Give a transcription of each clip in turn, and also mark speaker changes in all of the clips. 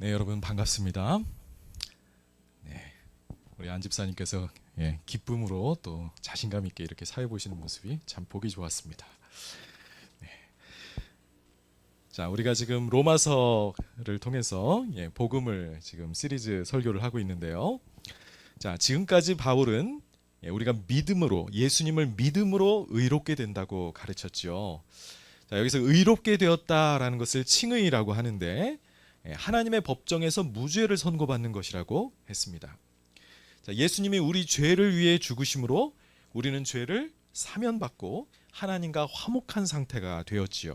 Speaker 1: 네, 여러분 반갑습니다. 네, 우리 안 집사님께서 기쁨으로 또 자신감 있게 이렇게 사회 보시는 모습이 참 보기 좋았습니다. 네. 자, 우리가 지금 로마서를 통해서 복음을 지금 시리즈 설교를 하고 있는데요. 자, 지금까지 바울은 우리가 믿음으로 예수님을 믿음으로 의롭게 된다고 가르쳤죠. 자, 여기서 의롭게 되었다라는 것을 칭의라고 하는데 하나님의 법정에서 무죄를 선고받는 것이라고 했습니다. 자, 예수님이 우리 죄를 위해 죽으심으로 우리는 죄를 사면받고 하나님과 화목한 상태가 되었지요.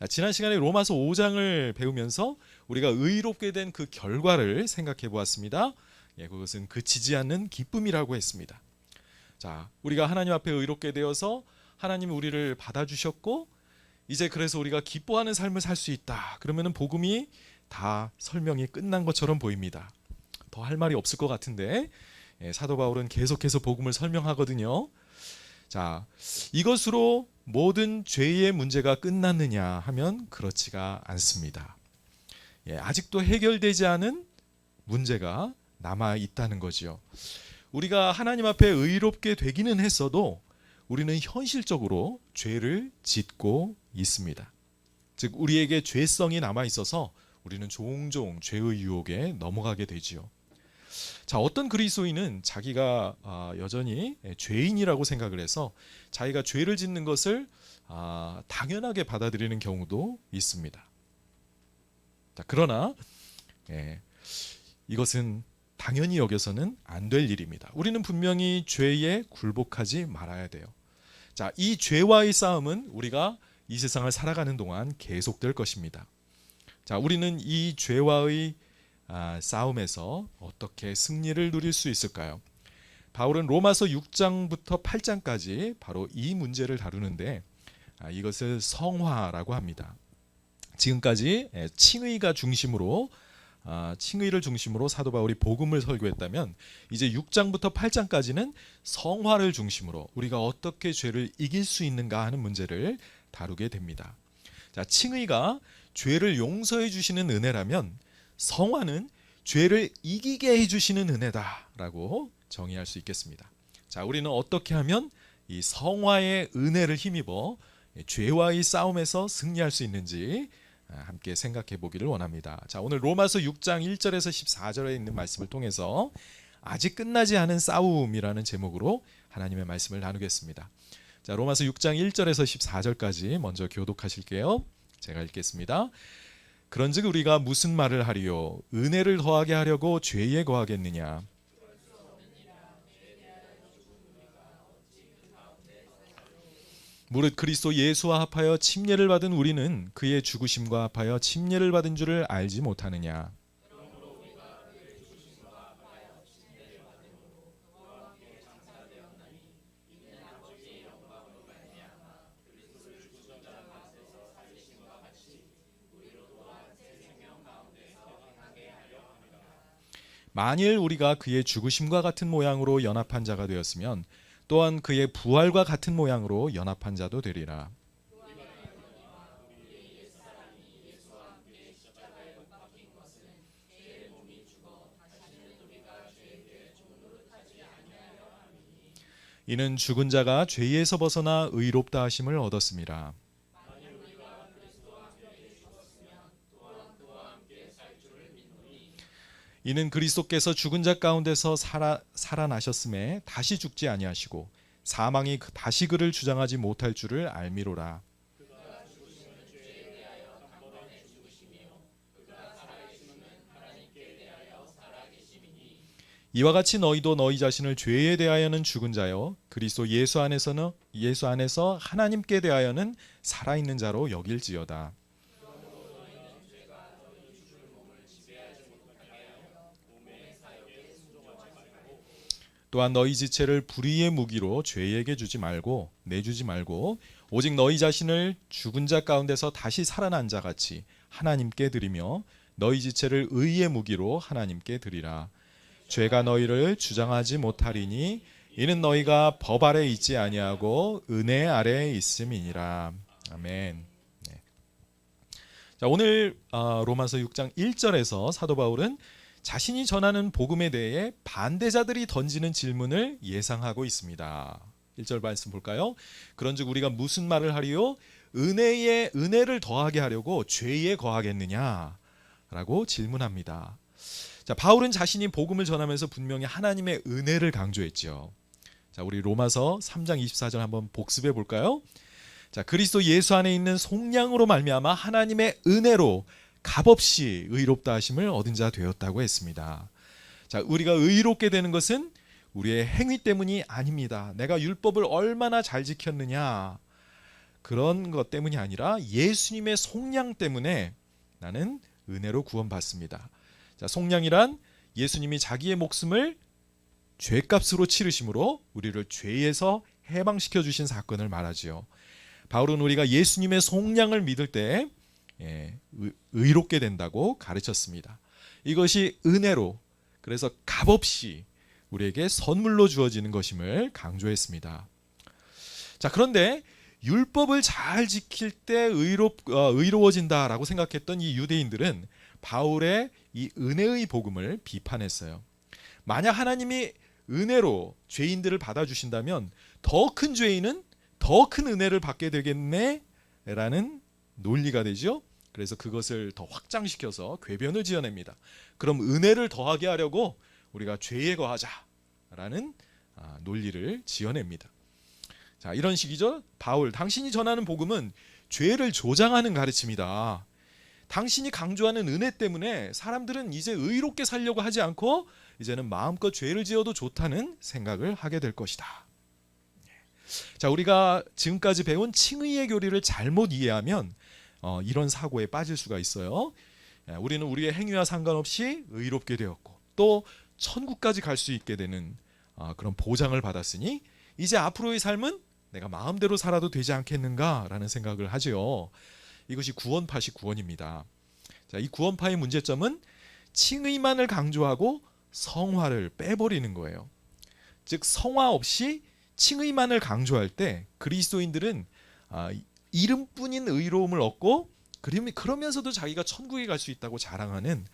Speaker 1: 자, 지난 시간에 로마서 5장을 배우면서 우리가 의롭게 된 그 결과를 생각해 보았습니다. 그것은 그치지 않는 기쁨이라고 했습니다. 자, 우리가 하나님 앞에 의롭게 되어서 하나님이 우리를 받아주셨고 이제 그래서 우리가 기뻐하는 삶을 살 수 있다. 그러면은 복음이 다 설명이 끝난 것처럼 보입니다. 더 할 말이 없을 것 같은데 사도 바울은 계속해서 복음을 설명하거든요. 자, 이것으로 모든 죄의 문제가 끝났느냐 하면 그렇지가 않습니다. 아직도 해결되지 않은 문제가 남아 있다는 거지요. 우리가 하나님 앞에 의롭게 되기는 했어도 우리는 현실적으로 죄를 짓고 있습니다. 즉 우리에게 죄성이 남아 있어서 우리는 종종 죄의 유혹에 넘어가게 되지요. 자, 어떤 그리스도인은 자기가 여전히 죄인이라고 생각을 해서 자기가 죄를 짓는 것을 당연하게 받아들이는 경우도 있습니다. 자, 그러나 이것은 당연히 여겨서는 안 될 일입니다. 우리는 분명히 죄에 굴복하지 말아야 돼요. 자, 이 죄와의 싸움은 우리가 이 세상을 살아가는 동안 계속될 것입니다. 자, 우리는 이 죄와의 싸움에서 어떻게 승리를 누릴 수 있을까요? 바울은 로마서 6장부터 8장까지 바로 이 문제를 다루는데 이것을 성화라고 합니다. 지금까지 칭의를 중심으로 사도 바울이 복음을 설교했다면 이제 6장부터 8장까지는 성화를 중심으로 우리가 어떻게 죄를 이길 수 있는가 하는 문제를 다루게 됩니다. 자, 칭의가 죄를 용서해 주시는 은혜라면 성화는 죄를 이기게 해 주시는 은혜다라고 정의할 수 있겠습니다. 자, 우리는 어떻게 하면 이 성화의 은혜를 힘입어 죄와의 싸움에서 승리할 수 있는지 함께 생각해 보기를 원합니다. 자, 오늘 로마서 6장 1절에서 14절에 있는 말씀을 통해서 아직 끝나지 않은 싸움이라는 제목으로 하나님의 말씀을 나누겠습니다. 자, 로마서 6장 1절에서 14절까지 먼저 교독하실게요. 제가 읽겠습니다. 그런즉 우리가 무슨 말을 하리요? 은혜를 더하게 하려고 죄에 거하겠느냐? 무릇 그리스도 예수와 합하여 침례를 받은 우리는 그의 죽으심과 합하여 침례를 받은 줄을 알지 못하느냐? 만일 우리가 그의 죽으심과 같은 모양으로 연합한 자가 되었으면 또한 그의 부활과 같은 모양으로 연합한 자도 되리라. 이는 죽은 자가 죄에서 벗어나 의롭다 하심을 얻었음이라. 이는 그리스도께서 죽은 자 가운데서 살아나셨음에 다시 죽지 아니하시고 사망이 다시 그를 주장하지 못할 줄을 알미로라. 이와 같이 너희도 너희 자신을 죄에 대하여는 죽은 자요 그리스도 예수 안에서 하나님께 대하여는 살아있는 자로 여길지어다. 또한 너희 지체를 불의의 무기로 죄에게 주지 말고 내주지 말고 오직 너희 자신을 죽은 자 가운데서 다시 살아난 자 같이 하나님께 드리며 너희 지체를 의의 무기로 하나님께 드리라. 죄가 너희를 주장하지 못하리니 이는 너희가 법 아래 있지 아니하고 은혜 아래에 있음이니라. 아멘. 네. 자, 오늘 로마서 6장 1절에서 사도 바울은 자신이 전하는 복음에 대해 반대자들이 던지는 질문을 예상하고 있습니다. 1절 말씀 볼까요? 그런즉 우리가 무슨 말을 하리요? 은혜에 은혜를 더하게 하려고 죄에 거하겠느냐? 라고 질문합니다. 자, 바울은 자신이 복음을 전하면서 분명히 하나님의 은혜를 강조했죠. 자, 우리 로마서 3장 24절 한번 복습해 볼까요? 자, 그리스도 예수 안에 있는 속량으로 말미암아 하나님의 은혜로 값없이 의롭다 하심을 얻은 자 되었다고 했습니다. 자, 우리가 의롭게 되는 것은 우리의 행위 때문이 아닙니다. 내가 율법을 얼마나 잘 지켰느냐 그런 것 때문이 아니라 예수님의 속량 때문에 나는 은혜로 구원받습니다. 자, 속량이란 예수님이 자기의 목숨을 죄값으로 치르심으로 우리를 죄에서 해방시켜 주신 사건을 말하지요. 바울은 우리가 예수님의 속량을 믿을 때 의롭게 된다고 가르쳤습니다. 이것이 은혜로, 그래서 값없이 우리에게 선물로 주어지는 것임을 강조했습니다. 자, 그런데 율법을 잘 지킬 때 의로워진다라고 생각했던 이 유대인들은 바울의 이 은혜의 복음을 비판했어요. 만약 하나님이 은혜로 죄인들을 받아주신다면 더 큰 죄인은 더 큰 은혜를 받게 되겠네 라는 논리가 되죠. 그래서 그것을 더 확장시켜서 궤변을 지어냅니다. 그럼 은혜를 더하게 하려고 우리가 죄에 거하자라는 논리를 지어냅니다. 자, 이런 식이죠. 바울, 당신이 전하는 복음은 죄를 조장하는 가르침이다. 당신이 강조하는 은혜 때문에 사람들은 이제 의롭게 살려고 하지 않고 이제는 마음껏 죄를 지어도 좋다는 생각을 하게 될 것이다. 자, 우리가 지금까지 배운 칭의의 교리를 잘못 이해하면 이런 사고에 빠질 수가 있어요. 우리는 우리의 행위와 상관없이 의롭게 되었고 또 천국까지 갈 수 있게 되는 그런 보장을 받았으니 이제 앞으로의 삶은 내가 마음대로 살아도 되지 않겠는가라는 생각을 하죠. 이것이 구원파식 구원입니다. 자, 이 구원파의 문제점은 칭의만을 강조하고 성화를 빼버리는 거예요. 즉 성화 없이 칭의만을 강조할 때 그리스도인들은 이름뿐인 의로움을 얻고 그러면서도 자기가 천국에 갈 수 있다고 자랑하는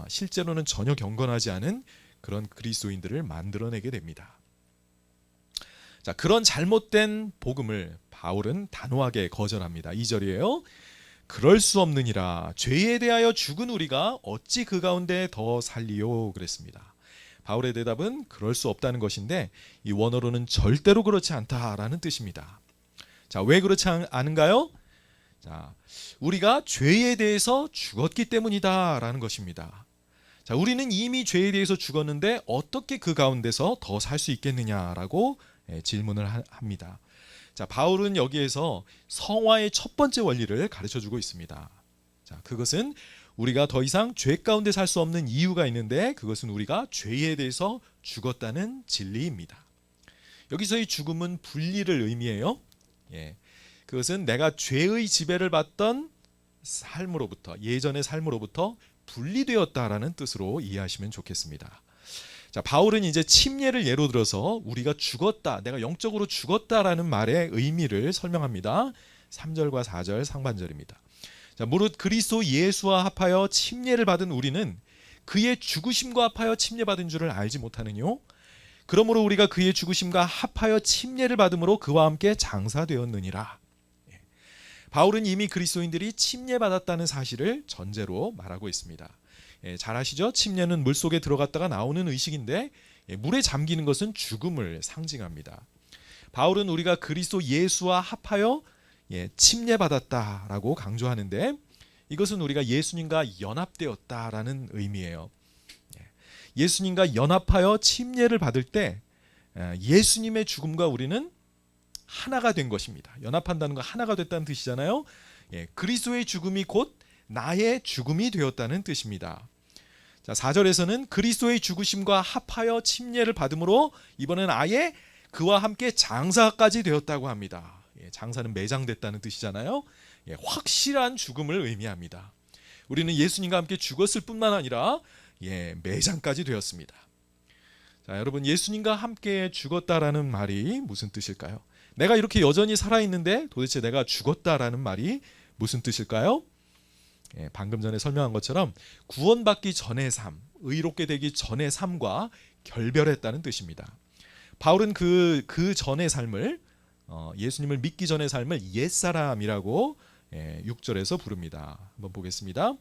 Speaker 1: 실제로는 전혀 경건하지 않은 그런 그리스도인들을 만들어내게 됩니다. 자, 그런 잘못된 복음을 바울은 단호하게 거절합니다. 2절이에요. 그럴 수 없느니라 죄에 대하여 죽은 우리가 어찌 그 가운데 더 살리요 그랬습니다. 바울의 대답은 그럴 수 없다는 것인데 이 원어로는 절대로 그렇지 않다라는 뜻입니다. 자, 왜 그렇지 않은가요? 자, 우리가 죄에 대해서 죽었기 때문이다라는 것입니다. 자, 우리는 이미 죄에 대해서 죽었는데 어떻게 그 가운데서 더 살 수 있겠느냐라고 질문을 합니다. 자, 바울은 여기에서 성화의 첫 번째 원리를 가르쳐주고 있습니다. 자, 그것은 우리가 더 이상 죄 가운데 살 수 없는 이유가 있는데 그것은 우리가 죄에 대해서 죽었다는 진리입니다. 여기서의 죽음은 분리를 의미해요. 그것은 내가 죄의 지배를 받던 삶으로부터, 예전의 삶으로부터 분리되었다라는 뜻으로 이해하시면 좋겠습니다. 자, 바울은 이제 침례를 예로 들어서 우리가 죽었다, 내가 영적으로 죽었다라는 말의 의미를 설명합니다. 3절과 4절 상반절입니다. 자, 무릇 그리스도 예수와 합하여 침례를 받은 우리는 그의 죽으심과 합하여 침례받은 줄을 알지 못하느뇨? 그러므로 우리가 그의 죽으심과 합하여 침례를 받음으로 그와 함께 장사되었느니라. 바울은 이미 그리스도인들이 침례받았다는 사실을 전제로 말하고 있습니다. 잘 아시죠? 침례는 물속에 들어갔다가 나오는 의식인데 물에 잠기는 것은 죽음을 상징합니다. 바울은 우리가 그리스도 예수와 합하여 침례받았다라고 강조하는데 이것은 우리가 예수님과 연합되었다라는 의미예요. 예수님과 연합하여 침례를 받을 때 예수님의 죽음과 우리는 하나가 된 것입니다. 연합한다는 건 하나가 됐다는 뜻이잖아요. 그리스도의 죽음이 곧 나의 죽음이 되었다는 뜻입니다. 자, 4절에서는 그리스도의 죽으심과 합하여 침례를 받음으로 이번엔 아예 그와 함께 장사까지 되었다고 합니다. 장사는 매장됐다는 뜻이잖아요. 확실한 죽음을 의미합니다. 우리는 예수님과 함께 죽었을 뿐만 아니라 매장까지 되었습니다. 자, 여러분, 예수님과 함께 죽었다라는 말이 무슨 뜻일까요? 내가 이렇게 여전히 살아있는데 도대체 내가 죽었다라는 말이 무슨 뜻일까요? 방금 전에 설명한 것처럼 구원받기 전의 삶, 의롭게 되기 전의 삶과 결별했다는 뜻입니다. 바울은 그 전의 삶을 예수님을 믿기 전의 삶을 옛사람이라고 6절에서 부릅니다. 한번 보겠습니다.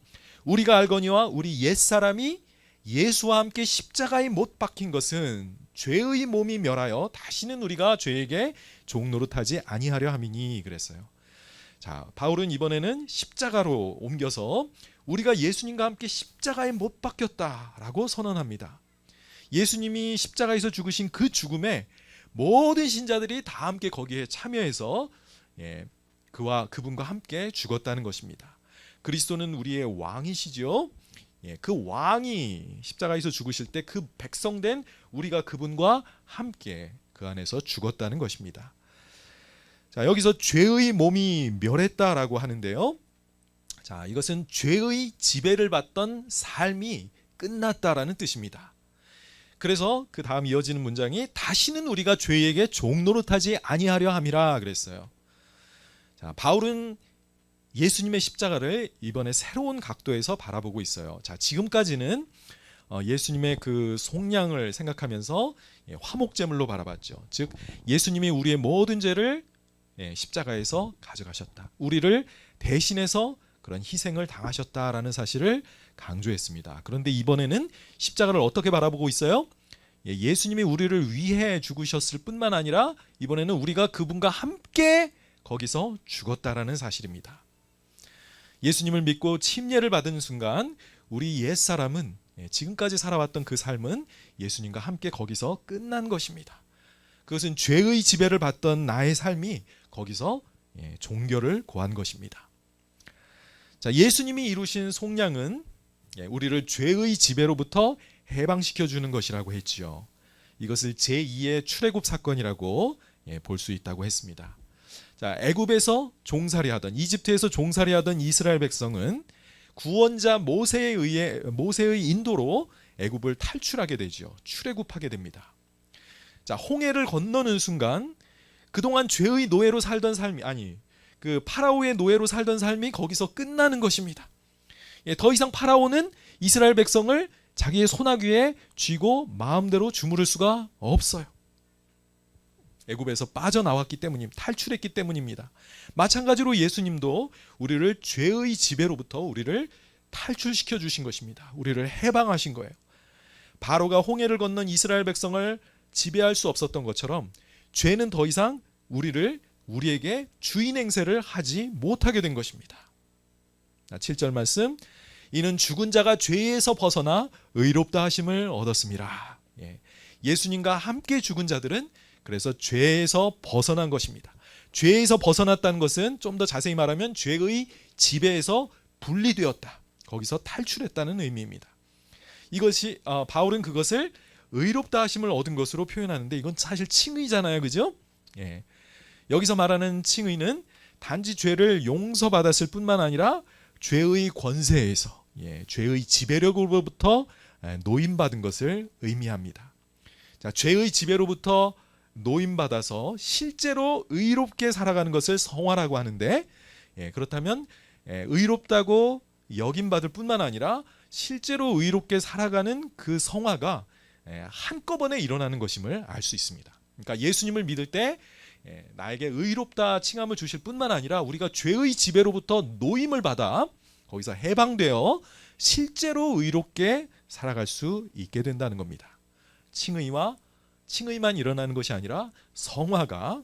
Speaker 1: 우리가 알거니와 우리 옛사람이 예수와 함께 십자가에 못 박힌 것은 죄의 몸이 멸하여 다시는 우리가 죄에게 종노릇하지 아니하려 함이니 그랬어요. 자, 바울은 이번에는 십자가로 옮겨서 우리가 예수님과 함께 십자가에 못 박혔다라고 선언합니다. 예수님이 십자가에서 죽으신 그 죽음에 모든 신자들이 다 함께 거기에 참여해서 그분과 함께 죽었다는 것입니다. 그리스도는 우리의 왕이시죠. 그 왕이 십자가에서 죽으실 때 그 백성된 우리가 그분과 함께 그 안에서 죽었다는 것입니다. 자, 여기서 죄의 몸이 멸했다라고 하는데요. 자, 이것은 죄의 지배를 받던 삶이 끝났다라는 뜻입니다. 그래서 그 다음 이어지는 문장이 다시는 우리가 죄에게 종노릇하지 아니하려 함이라 그랬어요. 자, 바울은 예수님의 십자가를 이번에 새로운 각도에서 바라보고 있어요. 자, 지금까지는 예수님의 그 속량을 생각하면서 화목제물로 바라봤죠. 즉 예수님이 우리의 모든 죄를 십자가에서 가져가셨다. 우리를 대신해서 그런 희생을 당하셨다라는 사실을 강조했습니다. 그런데 이번에는 십자가를 어떻게 바라보고 있어요? 예수님이 우리를 위해 죽으셨을 뿐만 아니라 이번에는 우리가 그분과 함께 거기서 죽었다라는 사실입니다. 예수님을 믿고 침례를 받은 순간 우리 옛사람은 지금까지 살아왔던 그 삶은 예수님과 함께 거기서 끝난 것입니다. 그것은 죄의 지배를 받던 나의 삶이 거기서 종결을 고한 것입니다. 자, 예수님이 이루신 속량은 우리를 죄의 지배로부터 해방시켜 주는 것이라고 했지요. 이것을 제2의 출애굽 사건이라고 볼 수 있다고 했습니다. 자, 애굽에서 종살이하던 이집트에서 종살이하던 이스라엘 백성은 구원자 모세의 인도로 애굽을 탈출하게 되죠. 출애굽하게 됩니다. 자, 홍해를 건너는 순간 그동안 죄의 노예로 살던 삶이 그 파라오의 노예로 살던 삶이 거기서 끝나는 것입니다. 더 이상 파라오는 이스라엘 백성을 자기의 손아귀에 쥐고 마음대로 주무를 수가 없어요. 애굽에서 빠져나왔기 때문입니다. 탈출했기 때문입니다. 마찬가지로 예수님도 우리를 죄의 지배로부터 우리를 탈출시켜 주신 것입니다. 우리를 해방하신 거예요. 바로가 홍해를 건넌 이스라엘 백성을 지배할 수 없었던 것처럼 죄는 더 이상 우리에게 주인 행세를 하지 못하게 된 것입니다. 7절 말씀, 이는 죽은 자가 죄에서 벗어나 의롭다 하심을 얻었습니다. 예수님과 함께 죽은 자들은 그래서 죄에서 벗어난 것입니다. 죄에서 벗어났다는 것은 좀 더 자세히 말하면 죄의 지배에서 분리되었다. 거기서 탈출했다는 의미입니다. 이것이 바울은 그것을 의롭다 하심을 얻은 것으로 표현하는데 이건 사실 칭의잖아요. 그죠? 여기서 말하는 칭의는 단지 죄를 용서받았을 뿐만 아니라 죄의 권세에서 죄의 지배력으로부터 노임받은 것을 의미합니다. 자, 죄의 지배로부터 노임받아서 실제로 의롭게 살아가는 것을 성화라고 하는데 그렇다면 의롭다고 여김받을 뿐만 아니라 실제로 의롭게 살아가는 그 성화가 한꺼번에 일어나는 것임을 알 수 있습니다. 그러니까 예수님을 믿을 때 나에게 의롭다 칭함을 주실 뿐만 아니라 우리가 죄의 지배로부터 노임을 받아 거기서 해방되어 실제로 의롭게 살아갈 수 있게 된다는 겁니다. 칭의만 일어나는 것이 아니라 성화가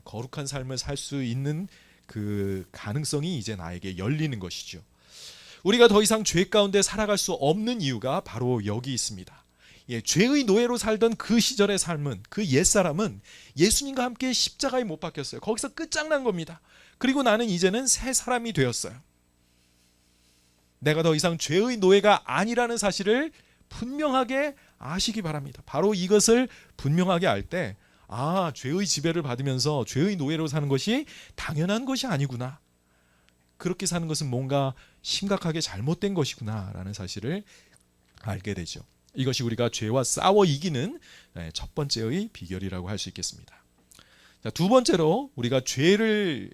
Speaker 1: 거룩한 삶을 살 수 있는 그 가능성이 이제 나에게 열리는 것이죠. 우리가 더 이상 죄 가운데 살아갈 수 없는 이유가 바로 여기 있습니다. 죄의 노예로 살던 그 시절의 삶은, 그 옛사람은 예수님과 함께 십자가에 못 박혔어요. 거기서 끝장난 겁니다. 그리고 나는 이제는 새 사람이 되었어요. 내가 더 이상 죄의 노예가 아니라는 사실을 분명하게 아시기 바랍니다. 바로 이것을 분명하게 알 때, 죄의 지배를 받으면서 죄의 노예로 사는 것이 당연한 것이 아니구나. 그렇게 사는 것은 뭔가 심각하게 잘못된 것이구나 라는 사실을 알게 되죠. 이것이 우리가 죄와 싸워 이기는 첫 번째의 비결이라고 할 수 있겠습니다. 자, 두 번째로 우리가 죄를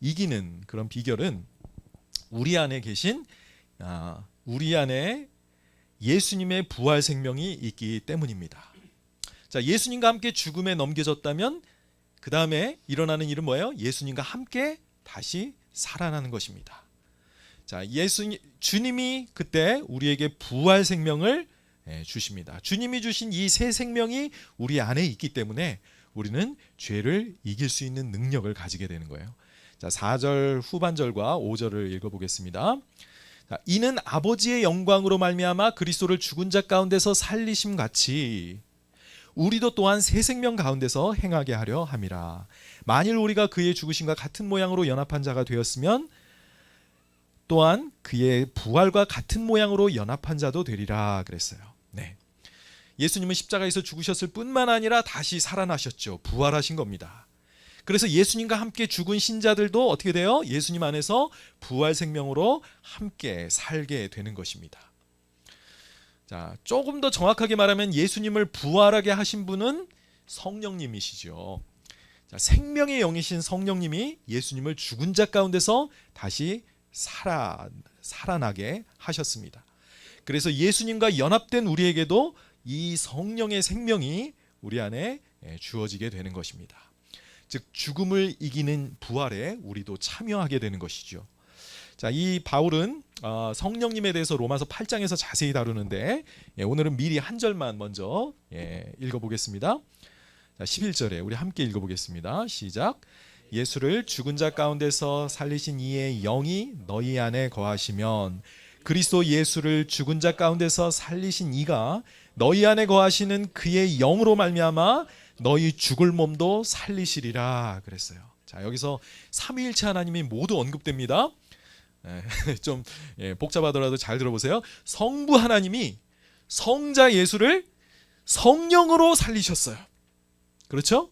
Speaker 1: 이기는 그런 비결은 우리 안에 계신 우리 안에 예수님의 부활 생명이 있기 때문입니다. 자, 예수님과 함께 죽음에 넘겨졌다면 그 다음에 일어나는 일은 뭐예요? 예수님과 함께 다시 살아나는 것입니다. 자, 주님이 그때 우리에게 부활 생명을 주십니다. 주님이 주신 이 새 생명이 우리 안에 있기 때문에 우리는 죄를 이길 수 있는 능력을 가지게 되는 거예요. 자, 4절 후반절과 5절을 읽어보겠습니다. 자, 이는 아버지의 영광으로 말미암아 그리스도를 죽은 자 가운데서 살리심 같이 우리도 또한 새 생명 가운데서 행하게 하려 함이라. 만일 우리가 그의 죽으심과 같은 모양으로 연합한 자가 되었으면 또한 그의 부활과 같은 모양으로 연합한 자도 되리라 그랬어요. 네. 예수님은 십자가에서 죽으셨을 뿐만 아니라 다시 살아나셨죠. 부활하신 겁니다. 그래서 예수님과 함께 죽은 신자들도 어떻게 돼요? 예수님 안에서 부활 생명으로 함께 살게 되는 것입니다. 자, 조금 더 정확하게 말하면 예수님을 부활하게 하신 분은 성령님이시죠. 자, 생명의 영이신 성령님이 예수님을 죽은 자 가운데서 다시 살아나게 하셨습니다. 그래서 예수님과 연합된 우리에게도 이 성령의 생명이 우리 안에 주어지게 되는 것입니다. 즉 죽음을 이기는 부활에 우리도 참여하게 되는 것이죠. 자, 이 바울은 성령님에 대해서 로마서 8장에서 자세히 다루는데 오늘은 미리 한 절만 먼저 읽어보겠습니다. 자, 11절에 우리 함께 읽어보겠습니다. 시작. 예수를 죽은 자 가운데서 살리신 이의 영이 너희 안에 거하시면 그리스도 예수를 죽은 자 가운데서 살리신 이가 너희 안에 거하시는 그의 영으로 말미암아 너희 죽을 몸도 살리시리라 그랬어요. 자, 여기서 삼위일체 하나님이 모두 언급됩니다. 좀 복잡하더라도 잘 들어보세요. 성부 하나님이 성자 예수를 성령으로 살리셨어요. 그렇죠?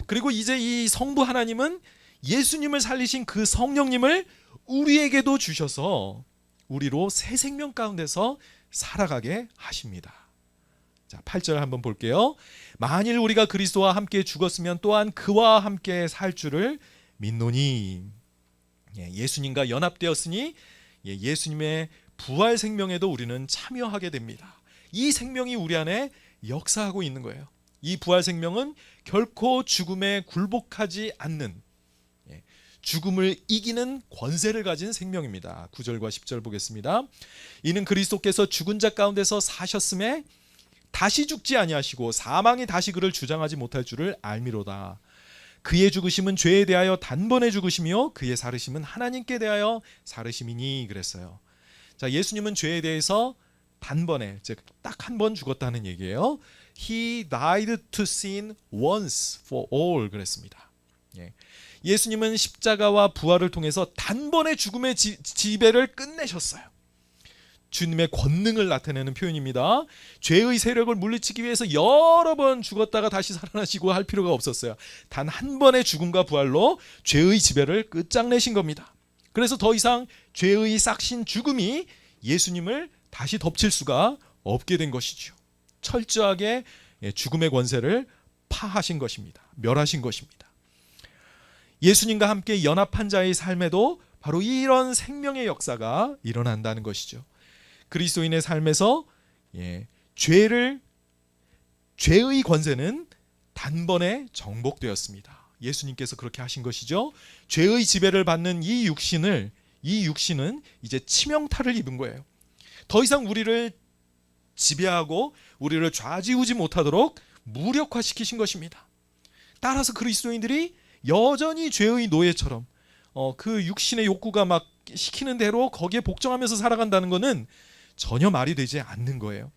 Speaker 1: 그리고 이제 이 성부 하나님은 예수님을 살리신 그 성령님을 우리에게도 주셔서 우리로 새 생명 가운데서 살아가게 하십니다. 자, 8절 한번 볼게요. 만일 우리가 그리스도와 함께 죽었으면 또한 그와 함께 살 줄을 믿노니. 예수님과 연합되었으니 예수님의 부활 생명에도 우리는 참여하게 됩니다. 이 생명이 우리 안에 역사하고 있는 거예요. 이 부활 생명은 결코 죽음에 굴복하지 않는 죽음을 이기는 권세를 가진 생명입니다. 9절과 10절 보겠습니다. 이는 그리스도께서 죽은 자 가운데서 사셨음에 다시 죽지 아니하시고 사망이 다시 그를 주장하지 못할 줄을 알미로다. 그의 죽으심은 죄에 대하여 단번에 죽으심이요 그의 살으심은 하나님께 대하여 살으심이니 그랬어요. 자, 예수님은 죄에 대해서 단번에, 즉 딱 한 번 죽었다는 얘기예요. He died to sin once for all 그랬습니다. 예수님은 십자가와 부활을 통해서 단번에 죽음의 지배를 끝내셨어요. 주님의 권능을 나타내는 표현입니다. 죄의 세력을 물리치기 위해서 여러 번 죽었다가 다시 살아나시고 할 필요가 없었어요. 단 한 번의 죽음과 부활로 죄의 지배를 끝장내신 겁니다. 그래서 더 이상 죄의 싹신 죽음이 예수님을 다시 덮칠 수가 없게 된 것이죠. 철저하게 죽음의 권세를 파하신 것입니다. 멸하신 것입니다. 예수님과 함께 연합한 자의 삶에도 바로 이런 생명의 역사가 일어난다는 것이죠. 그리스도인의 삶에서 죄의 권세는 단번에 정복되었습니다. 예수님께서 그렇게 하신 것이죠. 죄의 지배를 받는 이 육신은 이제 치명타를 입은 거예요. 더 이상 우리를 지배하고 우리를 좌지우지 못하도록 무력화시키신 것입니다. 따라서 그리스도인들이 여전히 죄의 노예처럼 그 육신의 욕구가 막 시키는 대로 거기에 복종하면서 살아간다는 것은 전혀 말이 되지 않는 거예요.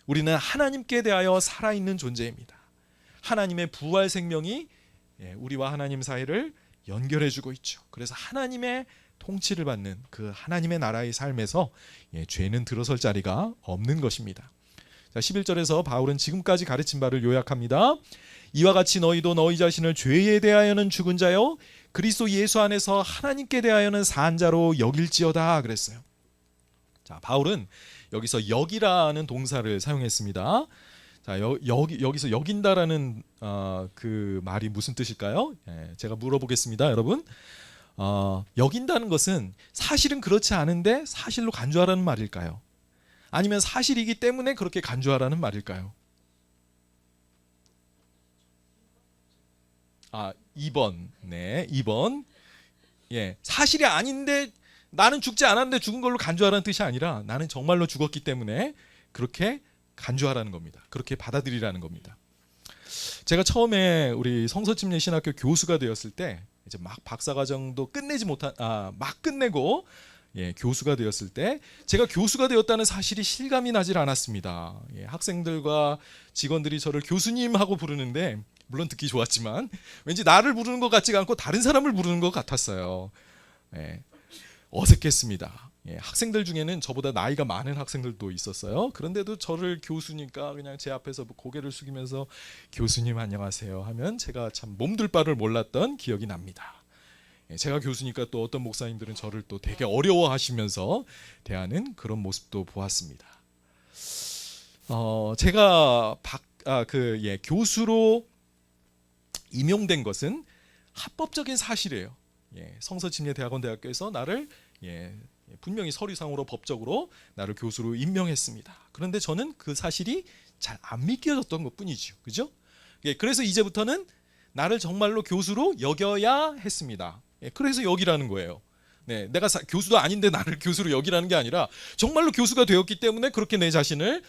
Speaker 1: 우리는 하나님께 대하여 살아있는 존재입니다. 하나님의 부활 생명이 우리와 하나님 사이를 연결해주고 있죠. 그래서 하나님의 통치를 받는 그 하나님의 나라의 삶에서 죄는 들어설 자리가 없는 것입니다. 자, 11절에서 바울은 지금까지 가르친 바를 요약합니다. 이와 같이 너희도 너희 자신을 죄에 대하여는 죽은 자요 그리스도 예수 안에서 하나님께 대하여는 산 자로 여길지어다 그랬어요. 자, 바울은 여기서 여기라는 동사를 사용했습니다. 자, 여기서 여긴다라는 그 말이 무슨 뜻일까요? 제가 물어보겠습니다, 여러분. 여긴다는 것은 사실은 그렇지 않은데 사실로 간주하라는 말일까요? 아니면 사실이기 때문에 그렇게 간주하라는 말일까요? 2번. 네, 2번. 예, 사실이 아닌데 나는 죽지 않았는데 죽은 걸로 간주하라는 뜻이 아니라 나는 정말로 죽었기 때문에 그렇게 간주하라는 겁니다. 그렇게 받아들이라는 겁니다. 제가 처음에 우리 성서침례 신학교 교수가 되었을 때 이제 막 박사과정도 막 끝내고 교수가 되었을 때 제가 교수가 되었다는 사실이 실감이 나질 않았습니다. 학생들과 직원들이 저를 교수님 하고 부르는데 물론 듣기 좋았지만 왠지 나를 부르는 것 같지가 않고 다른 사람을 부르는 것 같았어요. 어색했습니다. 학생들 중에는 저보다 나이가 많은 학생들도 있었어요. 그런데도 저를 교수니까 그냥 제 앞에서 고개를 숙이면서 교수님 안녕하세요 하면 제가 참 몸둘 바를 몰랐던 기억이 납니다. 제가 교수니까 또 어떤 목사님들은 저를 또 되게 어려워하시면서 대하는 그런 모습도 보았습니다. 제가 교수로 임용된 것은 합법적인 사실이에요. 성서침례대학원대학교에서 나를 분명히 서류상으로 법적으로 나를 교수로 임명했습니다. 그런데 저는 그 사실이 잘 안 믿겨졌던 것뿐이죠. 그죠? 그래서 이제부터는 나를 정말로 교수로 여겨야 했습니다. 그래서 여기라는 거예요. 내가 교수도 아닌데 나를 교수로 여기라는 게 아니라 정말로 교수가 되었기 때문에 그렇게 내 자신을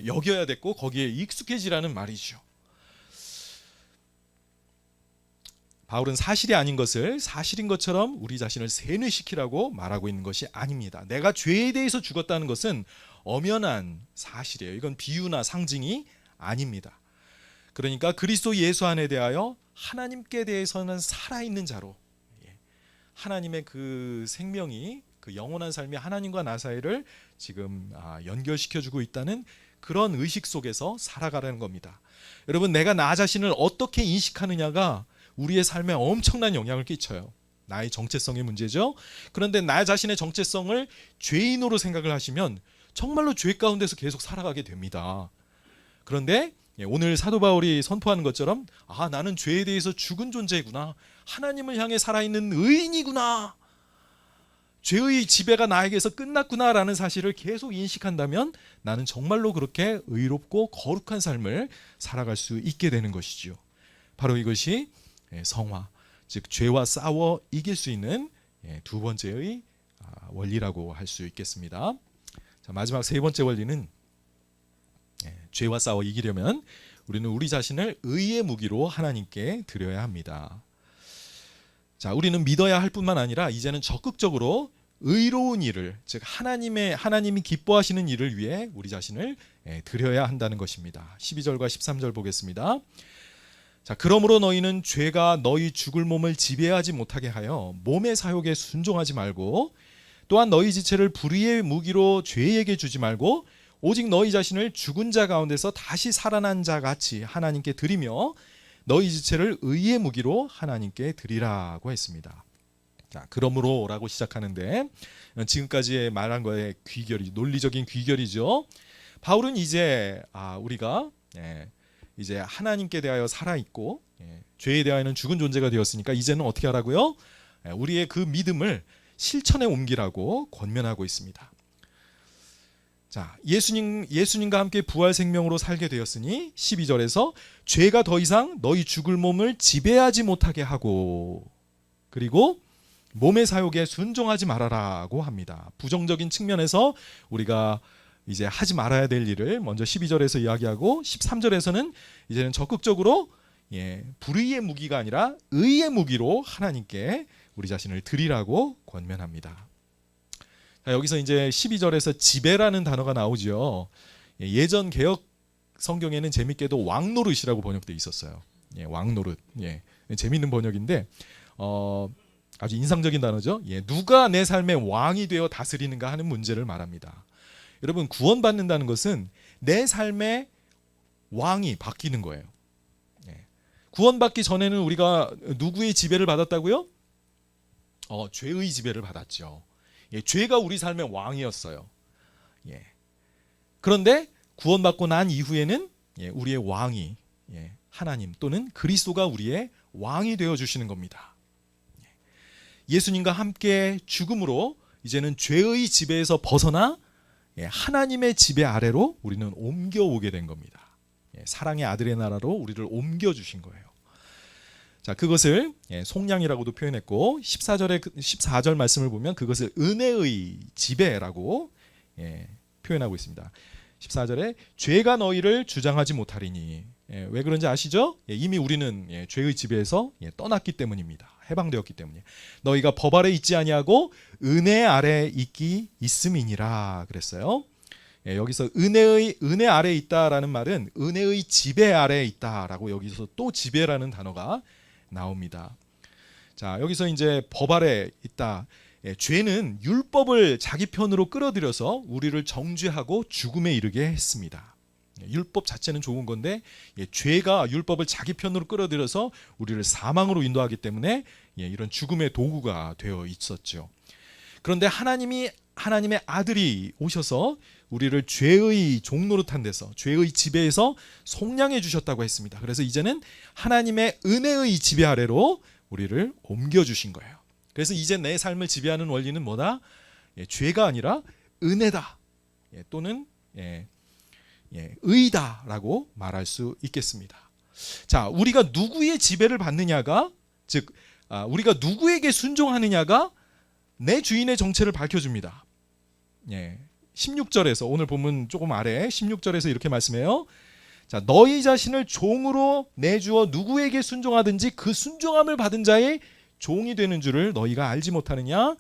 Speaker 1: 여겨야 됐고 거기에 익숙해지라는 말이죠. 바울은 사실이 아닌 것을 사실인 것처럼 우리 자신을 세뇌시키라고 말하고 있는 것이 아닙니다. 내가 죄에 대해서 죽었다는 것은 엄연한 사실이에요. 이건 비유나 상징이 아닙니다. 그러니까 그리스도 예수 안에 대하여 하나님께 대해서는 살아있는 자로 하나님의 그 생명이 그 영원한 삶이 하나님과 나 사이를 지금 연결시켜주고 있다는 그런 의식 속에서 살아가라는 겁니다. 여러분, 내가 나 자신을 어떻게 인식하느냐가 우리의 삶에 엄청난 영향을 끼쳐요. 나의 정체성의 문제죠. 그런데 나 자신의 정체성을 죄인으로 생각을 하시면 정말로 죄 가운데서 계속 살아가게 됩니다. 그런데 오늘 사도 바울이 선포하는 것처럼 나는 죄에 대해서 죽은 존재구나. 하나님을 향해 살아있는 의인이구나. 죄의 지배가 나에게서 끝났구나라는 사실을 계속 인식한다면 나는 정말로 그렇게 의롭고 거룩한 삶을 살아갈 수 있게 되는 것이죠. 바로 이것이 성화, 즉 죄와 싸워 이길 수 있는 두 번째의 원리라고 할 수 있겠습니다. 자, 마지막 세 번째 원리는 죄와 싸워 이기려면 우리는 우리 자신을 의의 무기로 하나님께 드려야 합니다. 자, 우리는 믿어야 할 뿐만 아니라 이제는 적극적으로 의로운 일을, 즉 하나님이 기뻐하시는 일을 위해 우리 자신을 드려야 한다는 것입니다. 12절과 13절 보겠습니다. 자, 그러므로 너희는 죄가 너희 죽을 몸을 지배하지 못하게 하여 몸의 사욕에 순종하지 말고 또한 너희 지체를 불의의 무기로 죄에게 주지 말고 오직 너희 자신을 죽은 자 가운데서 다시 살아난 자 같이 하나님께 드리며 너희 지체를 의의 무기로 하나님께 드리라고 했습니다. 자, 그러므로라고 시작하는데 지금까지 말한 거의 논리적인 귀결이죠. 바울은 이제 우리가 이제 하나님께 대하여 살아있고 죄에 대하여는 죽은 존재가 되었으니까 이제는 어떻게 하라고요? 우리의 그 믿음을 실천에 옮기라고 권면하고 있습니다. 자, 예수님과 함께 부활 생명으로 살게 되었으니 12절에서 죄가 더 이상 너희 죽을 몸을 지배하지 못하게 하고 그리고 몸의 사욕에 순종하지 말아라고 합니다. 부정적인 측면에서 우리가 이제 하지 말아야 될 일을 먼저 12절에서 이야기하고 13절에서는 이제는 적극적으로 불의의 무기가 아니라 의의 무기로 하나님께 우리 자신을 드리라고 권면합니다. 자, 여기서 이제 12절에서 지배라는 단어가 나오죠. 예전 개역 성경에는 재밌게도 왕노릇이라고 번역되어 있었어요. 왕노릇. 재밌는 번역인데 아주 인상적인 단어죠. 누가 내 삶의 왕이 되어 다스리는가 하는 문제를 말합니다. 여러분, 구원받는다는 것은 내 삶의 왕이 바뀌는 거예요. 구원받기 전에는 우리가 누구의 지배를 받았다고요? 죄의 지배를 받았죠. 죄가 우리 삶의 왕이었어요. 그런데 구원받고 난 이후에는 우리의 왕이 하나님 또는 그리스도가 우리의 왕이 되어주시는 겁니다. 예수님과 함께 죽음으로 이제는 죄의 지배에서 벗어나 하나님의 지배 아래로 우리는 옮겨오게 된 겁니다. 사랑의 아들의 나라로 우리를 옮겨주신 거예요. 자, 그것을 속량이라고도 표현했고 14절 말씀을 보면 그것을 은혜의 지배라고 표현하고 있습니다. 14절에 죄가 너희를 주장하지 못하리니, 왜 그런지 아시죠? 이미 우리는 죄의 지배에서 떠났기 때문입니다. 해방되었기 때문에. 너희가 법 아래 있지 아니하고 은혜 아래 있음이니라 그랬어요. 여기서 은혜 아래 있다라는 말은 은혜의 지배 아래 있다라고, 여기서 또 지배라는 단어가 나옵니다. 자, 여기서 이제 법 아래 있다. 죄는 율법을 자기 편으로 끌어들여서 우리를 정죄하고 죽음에 이르게 했습니다. 율법 자체는 좋은 건데 죄가 율법을 자기 편으로 끌어들여서 우리를 사망으로 인도하기 때문에 이런 죽음의 도구가 되어 있었죠. 그런데 하나님의 아들이 오셔서 우리를 죄의 종노릇한 데서, 죄의 지배에서 속량해 주셨다고 했습니다. 그래서 이제는 하나님의 은혜의 지배 아래로 우리를 옮겨주신 거예요. 그래서 이제 내 삶을 지배하는 원리는 뭐다? 죄가 아니라 은혜다, 또는 의다라고 말할 수 있겠습니다. 자, 우리가 누구의 지배를 받느냐가, 즉 우리가 누구에게 순종하느냐가 내 주인의 정체를 밝혀줍니다. 16절에서, 오늘 본문 조금 아래 16절에서 이렇게 말씀해요. 자, 너희 자신을 종으로 내주어 누구에게 순종하든지 그 순종함을 받은 자의 종이 되는 줄을 너희가 알지 못하느냐?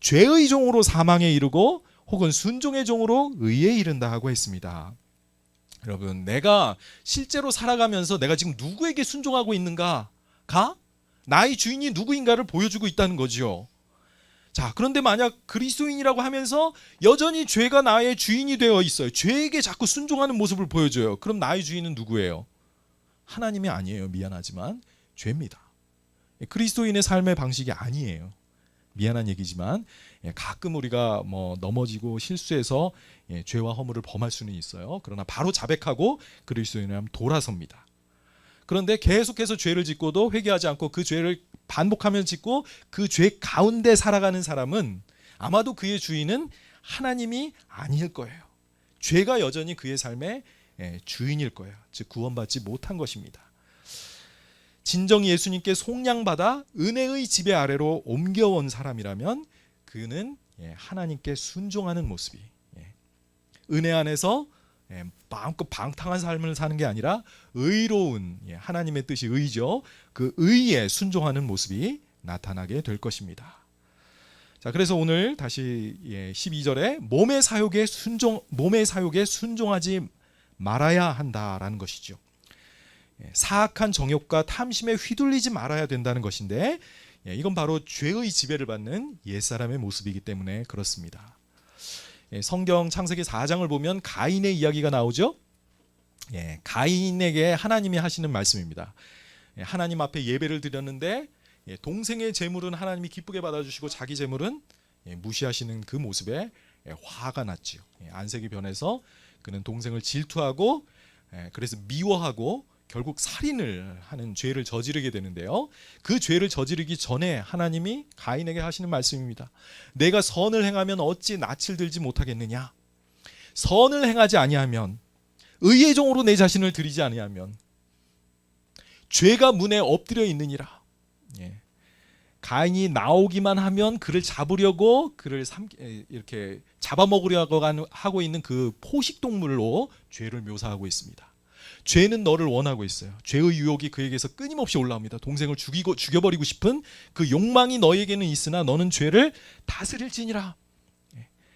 Speaker 1: 죄의 종으로 사망에 이르고 혹은 순종의 종으로 의에 이른다 하고 했습니다. 여러분, 내가 실제로 살아가면서 내가 지금 누구에게 순종하고 있는가가 나의 주인이 누구인가를 보여주고 있다는 거죠. 자, 그런데 만약 그리스도인이라고 하면서 여전히 죄가 나의 주인이 되어 있어요. 죄에게 자꾸 순종하는 모습을 보여줘요. 그럼 나의 주인은 누구예요? 하나님이 아니에요. 미안하지만 죄입니다. 그리스도인의 삶의 방식이 아니에요. 미안한 얘기지만 가끔 우리가 넘어지고 실수해서 죄와 허물을 범할 수는 있어요. 그러나 바로 자백하고 그리스도인이라면 돌아섭니다. 그런데 계속해서 죄를 짓고도 회개하지 않고 그 죄를 반복하면서 짓고 그 죄 가운데 살아가는 사람은 아마도 그의 주인은 하나님이 아닐 거예요. 죄가 여전히 그의 삶의 주인일 거예요. 즉 구원받지 못한 것입니다. 진정 예수님께 속량받아 은혜의 지배 아래로 옮겨온 사람이라면 그는 하나님께 순종하는 모습이, 은혜 안에서 마음껏 방탕한 삶을 사는 게 아니라 의로운, 하나님의 뜻이 의죠. 그 의에 순종하는 모습이 나타나게 될 것입니다. 자, 그래서 오늘 다시 12절에 몸의 사욕에 순종하지 말아야 한다라는 것이죠. 사악한 정욕과 탐심에 휘둘리지 말아야 된다는 것인데, 이건 바로 죄의 지배를 받는 옛사람의 모습이기 때문에 그렇습니다. 성경 창세기 4장을 보면 가인의 이야기가 나오죠. 가인에게 하나님이 하시는 말씀입니다. 하나님 앞에 예배를 드렸는데 동생의 제물은 하나님이 기쁘게 받아주시고 자기 제물은 무시하시는 그 모습에 화가 났지요. 안색이 변해서 그는 동생을 질투하고 그래서 미워하고 결국 살인을 하는 죄를 저지르게 되는데요. 그 죄를 저지르기 전에 하나님이 가인에게 하시는 말씀입니다. 내가 선을 행하면 어찌 낯을 들지 못하겠느냐? 선을 행하지 아니하면, 의의 종으로 내 자신을 드리지 아니하면 죄가 문에 엎드려 있느니라. 가인이 나오기만 하면 그를 잡으려고 그를 이렇게 잡아먹으려고 하고 있는 그 포식동물로 죄를 묘사하고 있습니다. 죄는 너를 원하고 있어요. 죄의 유혹이 그에게서 끊임없이 올라옵니다. 동생을 죽여버리고 싶은 그 욕망이 너에게는 있으나 너는 죄를 다스릴지니라.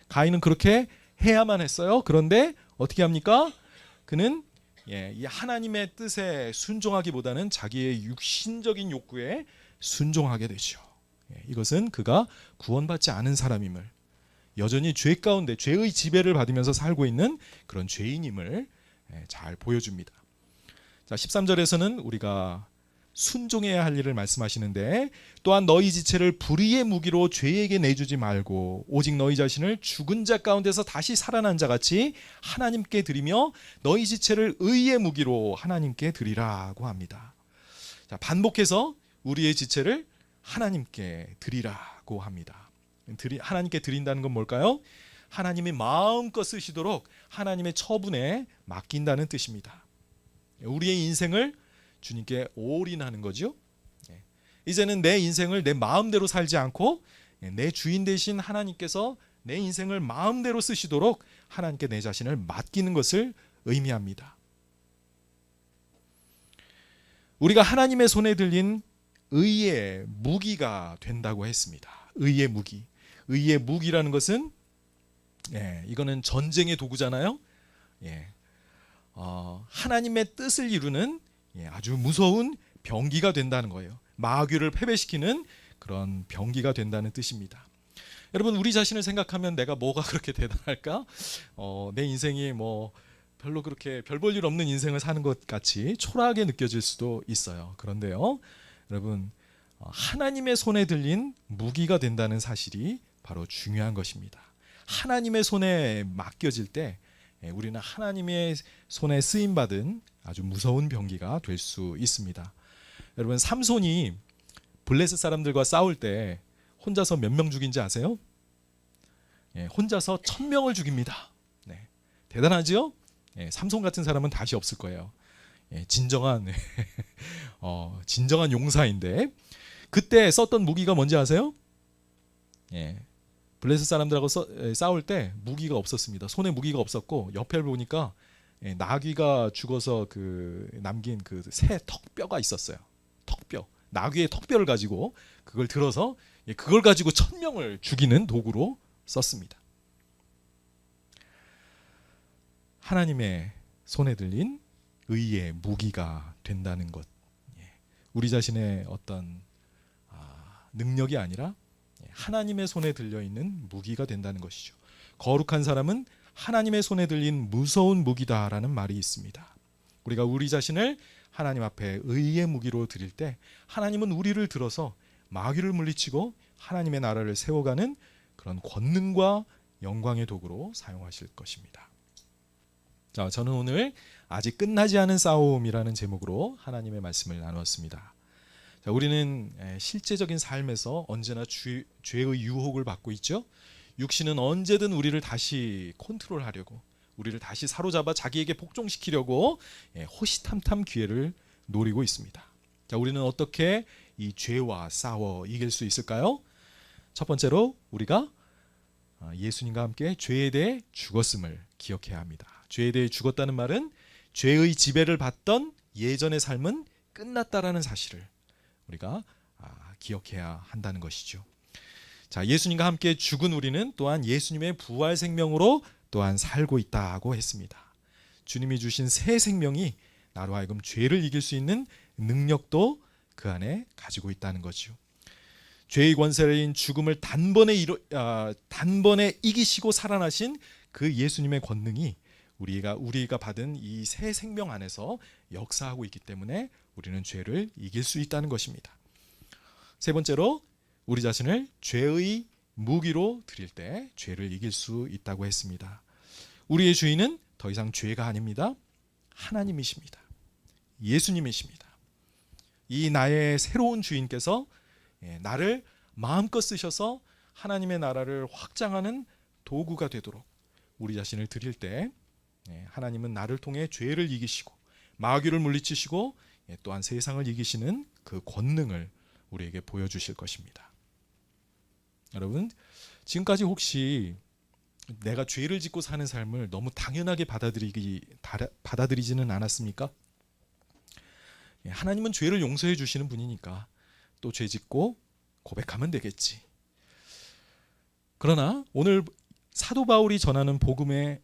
Speaker 1: 가인은 그렇게 해야만 했어요. 그런데 어떻게 합니까? 그는 이 하나님의 뜻에 순종하기보다는 자기의 육신적인 욕구에 순종하게 되죠. 이것은 그가 구원받지 않은 사람임을, 여전히 죄 가운데 죄의 지배를 받으면서 살고 있는 그런 죄인임을 잘 보여줍니다. 자, 13절에서는 우리가 순종해야 할 일을 말씀하시는데, 또한 너희 지체를 불의의 무기로 죄에게 내주지 말고 오직 너희 자신을 죽은 자 가운데서 다시 살아난 자 같이 하나님께 드리며 너희 지체를 의의 무기로 하나님께 드리라고 합니다. 자, 반복해서 우리의 지체를 하나님께 드리라고 합니다. 하나님께 드린다는 건 뭘까요? 하나님이 마음껏 쓰시도록 하나님의 처분에 맡긴다는 뜻입니다. 우리의 인생을 주님께 올인하는 거죠. 이제는 내 인생을 내 마음대로 살지 않고 내 주인 되신 하나님께서 내 인생을 마음대로 쓰시도록 하나님께 내 자신을 맡기는 것을 의미합니다. 우리가 하나님의 손에 들린 의의 무기가 된다고 했습니다. 의의 무기. 의의 무기라는 것은 이거는 전쟁의 도구잖아요. 하나님의 뜻을 이루는 아주 무서운 병기가 된다는 거예요. 마귀를 패배시키는 그런 병기가 된다는 뜻입니다. 여러분, 우리 자신을 생각하면 내가 뭐가 그렇게 대단할까? 내 인생이 뭐 별로 그렇게 별 볼 일 없는 인생을 사는 것 같이 초라하게 느껴질 수도 있어요. 그런데요, 여러분, 하나님의 손에 들린 무기가 된다는 사실이 바로 중요한 것입니다. 하나님의 손에 맡겨질 때 우리는 하나님의 손에 쓰임받은 아주 무서운 병기가 될 수 있습니다. 여러분, 삼손이 블레셋 사람들과 싸울 때 혼자서 몇 명 죽인지 아세요? 혼자서 1000명을 죽입니다. 대단하죠? 삼손 같은 사람은 다시 없을 거예요. 진정한 진정한 용사인데, 그때 썼던 무기가 뭔지 아세요? 블레셋 사람들하고 싸울 때 무기가 없었습니다. 손에 무기가 없었고, 옆에 보니까 나귀가 죽어서 남긴 그 새 턱뼈가 있었어요. 턱뼈. 나귀의 턱뼈를 가지고 그걸 들어서 그걸 가지고 1000명을 죽이는 도구로 썼습니다. 하나님의 손에 들린 의의 무기가 된다는 것. 우리 자신의 어떤 능력이 아니라 하나님의 손에 들려 있는 무기가 된다는 것이죠. 거룩한 사람은 하나님의 손에 들린 무서운 무기다라는 말이 있습니다. 우리가 우리 자신을 하나님 앞에 의의 무기로 드릴 때 하나님은 우리를 들어서 마귀를 물리치고 하나님의 나라를 세워가는 그런 권능과 영광의 도구로 사용하실 것입니다. 자, 저는 오늘 아직 끝나지 않은 싸움이라는 제목으로 하나님의 말씀을 나누었습니다. 자, 우리는 실제적인 삶에서 언제나 죄의 유혹을 받고 있죠. 육신은 언제든 우리를 다시 컨트롤하려고, 우리를 다시 사로잡아 자기에게 복종시키려고 호시탐탐 기회를 노리고 있습니다. 자, 우리는 어떻게 이 죄와 싸워 이길 수 있을까요? 첫 번째로 우리가 예수님과 함께 죄에 대해 죽었음을 기억해야 합니다. 죄에 대해 죽었다는 말은 죄의 지배를 받던 예전의 삶은 끝났다라는 사실을 우리가 기억해야 한다는 것이죠. 자, 예수님과 함께 죽은 우리는 또한 예수님의 부활 생명으로 또한 살고 있다고 했습니다. 주님이 주신 새 생명이 나로 하여금 죄를 이길 수 있는 능력도 그 안에 가지고 있다는 거죠. 죄의 권세인 죽음을 단번에 이기시고 살아나신 그 예수님의 권능이 우리가 받은 이 새 생명 안에서 역사하고 있기 때문에 우리는 죄를 이길 수 있다는 것입니다. 세 번째로 우리 자신을 죄의 무기로 드릴 때 죄를 이길 수 있다고 했습니다. 우리의 주인은 더 이상 죄가 아닙니다. 하나님이십니다. 예수님이십니다. 이 나의 새로운 주인께서 나를 마음껏 쓰셔서 하나님의 나라를 확장하는 도구가 되도록 우리 자신을 드릴 때 하나님은 나를 통해 죄를 이기시고 마귀를 물리치시고 또한 세상을 이기시는 그 권능을 우리에게 보여주실 것입니다. 여러분, 지금까지 혹시 내가 죄를 짓고 사는 삶을 너무 당연하게 받아들이지는 않았습니까? 하나님은 죄를 용서해 주시는 분이니까 또 죄 짓고 고백하면 되겠지. 그러나 오늘 사도 바울이 전하는 복음의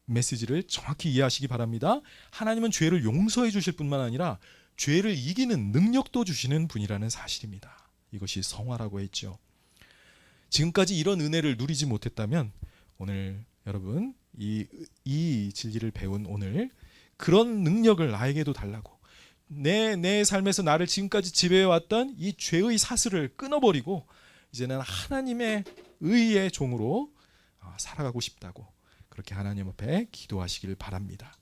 Speaker 1: 메시지를 정확히 이해하시기 바랍니다. 하나님은 죄를 용서해 주실 뿐만 아니라 죄를 이기는 능력도 주시는 분이라는 사실입니다. 이것이 성화라고 했죠. 지금까지 이런 은혜를 누리지 못했다면 오늘 여러분 이 진리를 배운 오늘 그런 능력을 나에게도 달라고, 내 삶에서 나를 지금까지 지배해왔던 이 죄의 사슬을 끊어버리고 이제는 하나님의 의의 종으로 살아가고 싶다고 그렇게 하나님 앞에 기도하시길 바랍니다.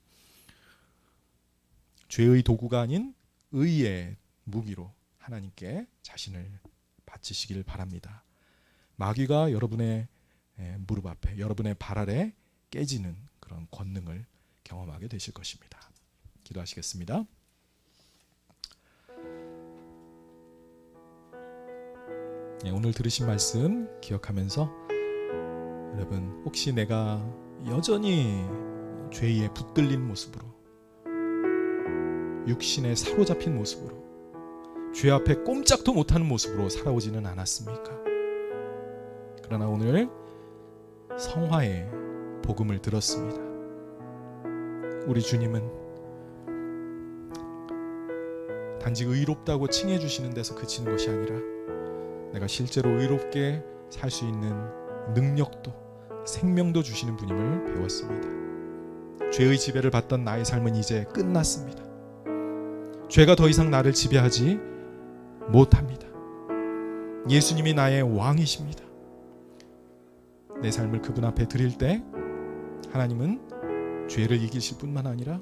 Speaker 1: 죄의 도구가 아닌 의의 무기로 하나님께 자신을 바치시길 바랍니다. 마귀가 여러분의 무릎 앞에, 여러분의 발 아래 깨지는 그런 권능을 경험하게 되실 것입니다. 기도하시겠습니다. 오늘 들으신 말씀 기억하면서 여러분, 혹시 내가 여전히 죄에 붙들린 모습으로, 육신에 사로잡힌 모습으로, 죄 앞에 꼼짝도 못하는 모습으로 살아오지는 않았습니까? 그러나 오늘 성화의 복음을 들었습니다. 우리 주님은 단지 의롭다고 칭해 주시는 데서 그치는 것이 아니라 내가 실제로 의롭게 살 수 있는 능력도 생명도 주시는 분임을 배웠습니다. 죄의 지배를 받던 나의 삶은 이제 끝났습니다. 죄가 더 이상 나를 지배하지 못합니다. 예수님이 나의 왕이십니다. 내 삶을 그분 앞에 드릴 때 하나님은 죄를 이기실 뿐만 아니라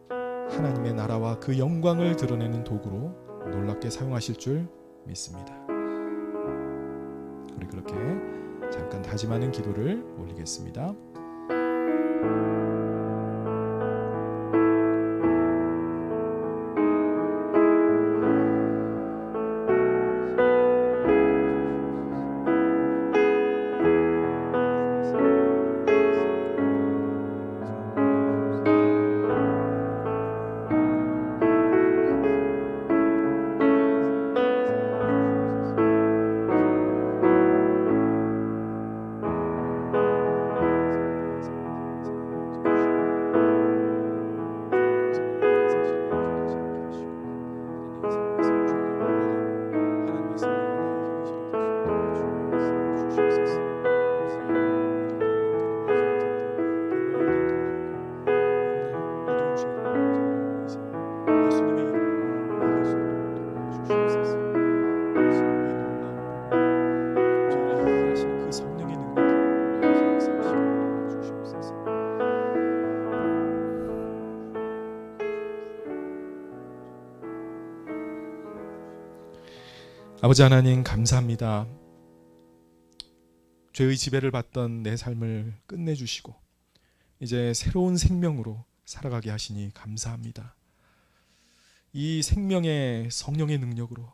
Speaker 1: 하나님의 나라와 그 영광을 드러내는 도구로 놀랍게 사용하실 줄 믿습니다. 우리 그렇게 잠깐 다짐하는 기도를 올리겠습니다. 아버지 하나님, 감사합니다. 죄의 지배를 받던 내 삶을 끝내주시고 이제 새로운 생명으로 살아가게 하시니 감사합니다. 이 생명의 성령의 능력으로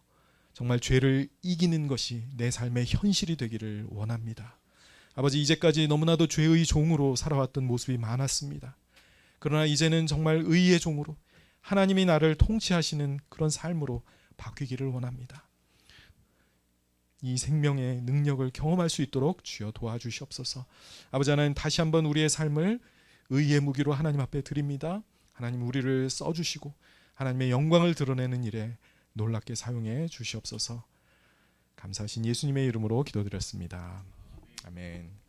Speaker 1: 정말 죄를 이기는 것이 내 삶의 현실이 되기를 원합니다. 아버지, 이제까지 너무나도 죄의 종으로 살아왔던 모습이 많았습니다. 그러나 이제는 정말 의의 종으로 하나님이 나를 통치하시는 그런 삶으로 바뀌기를 원합니다. 이 생명의 능력을 경험할 수 있도록 주여 도와주시옵소서. 아버지 하나님, 다시 한번 우리의 삶을 의의 무기로 하나님 앞에 드립니다. 하나님, 우리를 써주시고 하나님의 영광을 드러내는 일에 놀랍게 사용해 주시옵소서. 감사하신 예수님의 이름으로 기도드렸습니다. 아멘.